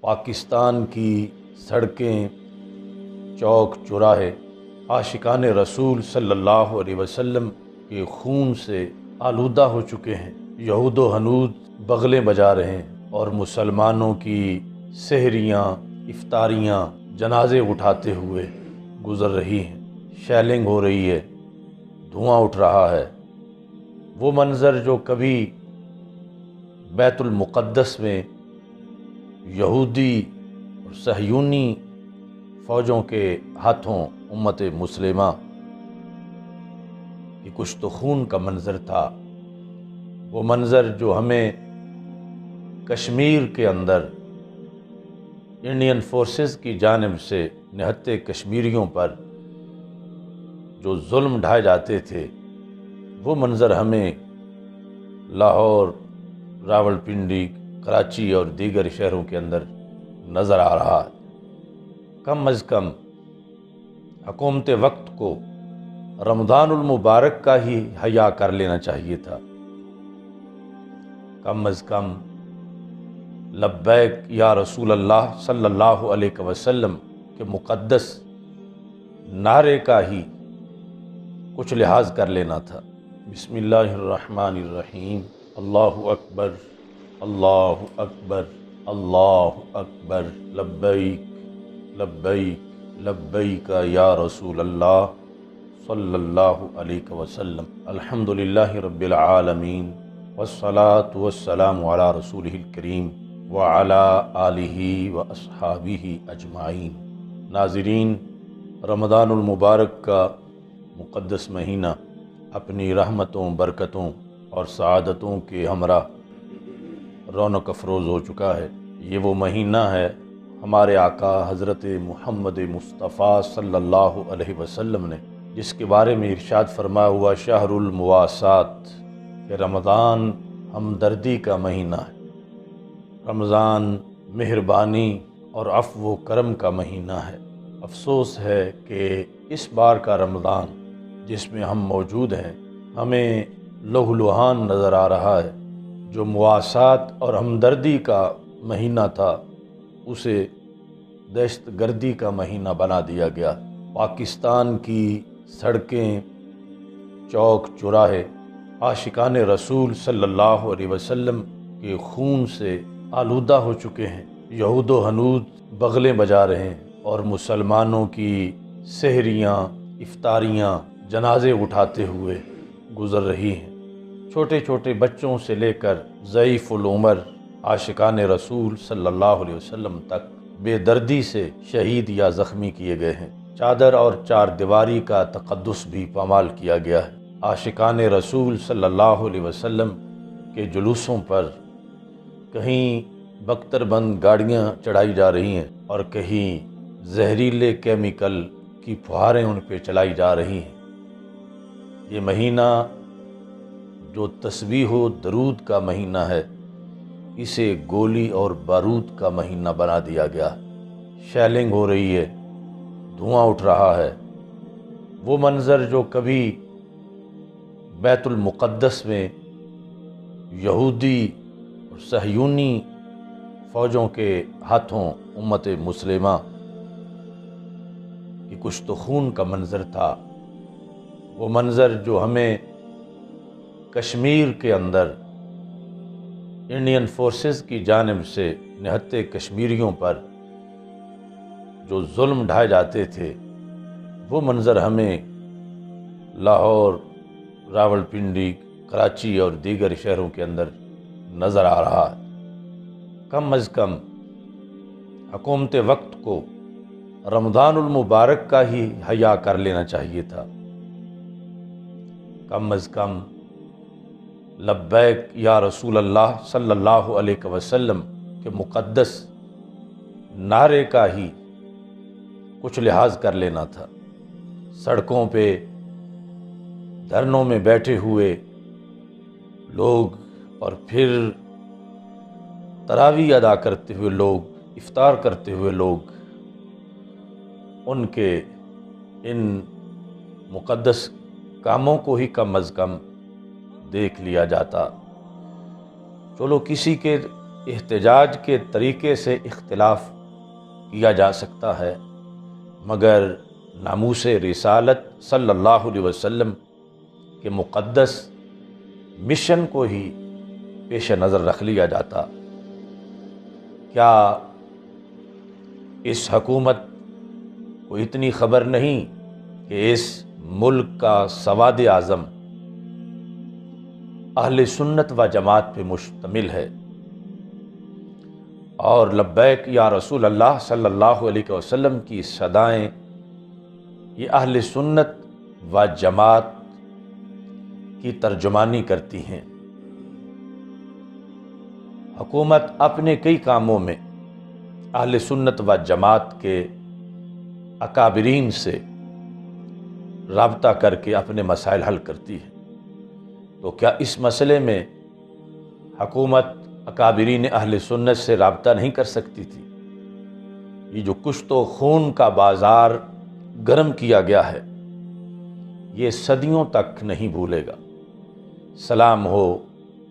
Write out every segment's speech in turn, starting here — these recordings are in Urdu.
پاکستان کی سڑکیں، چوک چوراہے عاشقان رسول صلی اللہ علیہ وسلم کے خون سے آلودہ ہو چکے ہیں۔ یہود و ہنود بغلیں بجا رہے ہیں اور مسلمانوں کی سحریاں، افطاریاں جنازے اٹھاتے ہوئے گزر رہی ہیں۔ شیلنگ ہو رہی ہے، دھواں اٹھ رہا ہے۔ وہ منظر جو کبھی بیت المقدس میں یہودی اور صہیونی فوجوں کے ہاتھوں امت مسلمہ کی کشت و خون کا منظر تھا، وہ منظر جو ہمیں کشمیر کے اندر انڈین فورسز کی جانب سے نہتے کشمیریوں پر جو ظلم ڈھائے جاتے تھے، وہ منظر ہمیں لاہور، راولپنڈی، کراچی اور دیگر شہروں کے اندر نظر آ رہا ہے۔ کم از کم حکومت وقت کو رمضان المبارک کا ہی حیا کر لینا چاہیے تھا۔ کم از کم لبیک یا رسول اللہ صلی اللہ علیہ وسلم کے مقدس نعرے کا ہی کچھ لحاظ کر لینا تھا۔ بسم اللہ الرحمن الرحیم۔ اللہ اکبر، اللہ اکبر، اللہ اکبر، لبیک لبیک لبیک یا رسول اللہ صلی اللہ علیہ وسلم۔ الحمدللہ رب العالمین، والصلاة والسلام علی رسولہ الکریم وعلی آلہ واصحابہ اجمعین۔ ناظرین، رمضان المبارک کا مقدس مہینہ اپنی رحمتوں، برکتوں اور سعادتوں کے ہمراہ رونق افروز ہو چکا ہے۔ یہ وہ مہینہ ہے ہمارے آقا حضرت محمد مصطفیٰ صلی اللہ علیہ وسلم نے جس کے بارے میں ارشاد فرمایا ہوا شہر المواسات، کہ رمضان ہمدردی کا مہینہ ہے، رمضان مہربانی اور عفو و کرم کا مہینہ ہے۔ افسوس ہے کہ اس بار کا رمضان جس میں ہم موجود ہیں ہمیں لہو لہان نظر آ رہا ہے۔ جو مواسات اور ہمدردی کا مہینہ تھا اسے دہشت گردی کا مہینہ بنا دیا گیا۔ پاکستان کی سڑکیں، چوک چوراہے عاشقان رسول صلی اللہ علیہ وسلم کے خون سے آلودہ ہو چکے ہیں۔ یہود و ہنود بغلیں بجا رہے ہیں اور مسلمانوں کی سحریاں، افطاریاں جنازے اٹھاتے ہوئے گزر رہی ہیں۔ چھوٹے چھوٹے بچوں سے لے کر ضعیف العمر عاشقان رسول صلی اللہ علیہ وسلم تک بے دردی سے شہید یا زخمی کیے گئے ہیں۔ چادر اور چار دیواری کا تقدس بھی پامال کیا گیا ہے۔ عاشقان رسول صلی اللہ علیہ وسلم کے جلوسوں پر کہیں بختر بند گاڑیاں چڑھائی جا رہی ہیں اور کہیں زہریلے کیمیکل کی پھواریں ان پہ چلائی جا رہی ہیں۔ یہ مہینہ جو تسبیح و درود کا مہینہ ہے، اسے گولی اور بارود کا مہینہ بنا دیا گیا۔ شیلنگ ہو رہی ہے، دھواں اٹھ رہا ہے۔ وہ منظر جو کبھی بیت المقدس میں یہودی اور صہیونی فوجوں کے ہاتھوں امت مسلمہ کی کشت و خون کا منظر تھا، وہ منظر جو ہمیں کشمیر کے اندر انڈین فورسز کی جانب سے نہتے کشمیریوں پر جو ظلم ڈھائے جاتے تھے، وہ منظر ہمیں لاہور، راولپنڈی، کراچی اور دیگر شہروں کے اندر نظر آ رہا ہے۔ کم از کم حکومت وقت کو رمضان المبارک کا ہی حیا کر لینا چاہیے تھا۔ کم از کم لبیک یا رسول اللہ صلی اللہ علیہ وسلم کے مقدس نعرے کا ہی کچھ لحاظ کر لینا تھا۔ سڑکوں پہ دھرنوں میں بیٹھے ہوئے لوگ اور پھر تراویح ادا کرتے ہوئے لوگ، افطار کرتے ہوئے لوگ، ان کے ان مقدس کاموں کو ہی کم از کم دیکھ لیا جاتا۔ چلو کسی کے احتجاج کے طریقے سے اختلاف کیا جا سکتا ہے، مگر ناموس رسالت صلی اللہ علیہ وسلم کے مقدس مشن کو ہی پیش نظر رکھ لیا جاتا۔ کیا اس حکومت کو اتنی خبر نہیں کہ اس ملک کا سواد اعظم اہل سنت و جماعت پہ مشتمل ہے، اور لبیک یا رسول اللہ صلی اللہ علیہ وسلم کی صدائیں یہ اہل سنت و جماعت کی ترجمانی کرتی ہیں۔ حکومت اپنے کئی کاموں میں اہل سنت و جماعت کے اکابرین سے رابطہ کر کے اپنے مسائل حل کرتی ہے، تو کیا اس مسئلے میں حکومت اکابرین اہل سنت سے رابطہ نہیں کر سکتی تھی؟ یہ جو کشت و خون کا بازار گرم کیا گیا ہے، یہ صدیوں تک نہیں بھولے گا۔ سلام ہو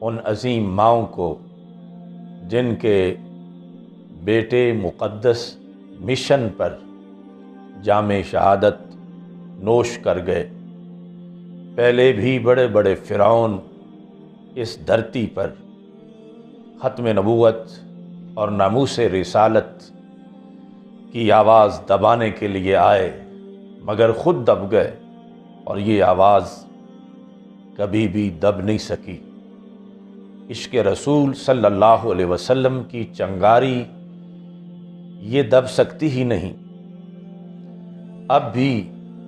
ان عظیم ماؤں کو جن کے بیٹے مقدس مشن پر جام شہادت نوش کر گئے۔ پہلے بھی بڑے بڑے فرعون اس دھرتی پر ختم نبوت اور ناموس رسالت کی آواز دبانے کے لیے آئے، مگر خود دب گئے، اور یہ آواز کبھی بھی دب نہیں سکی۔ عشق رسول صلی اللہ علیہ وسلم کی چنگاری یہ دب سکتی ہی نہیں۔ اب بھی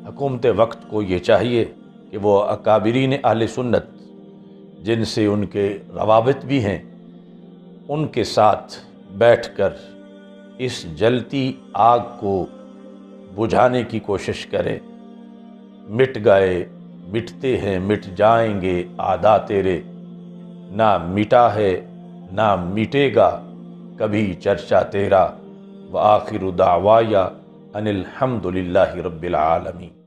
حکومت وقت کو یہ چاہیے کہ وہ اکابرین اہل سنت جن سے ان کے روابط بھی ہیں، ان کے ساتھ بیٹھ کر اس جلتی آگ کو بجھانے کی کوشش کرے۔ مٹ گئے، مٹتے ہیں، مٹ جائیں گے اعداء تیرے، نہ مٹا ہے نہ مٹے گا کبھی چرچا تیرا۔ وآخر دعوایا ان الحمد للہ رب العالمین۔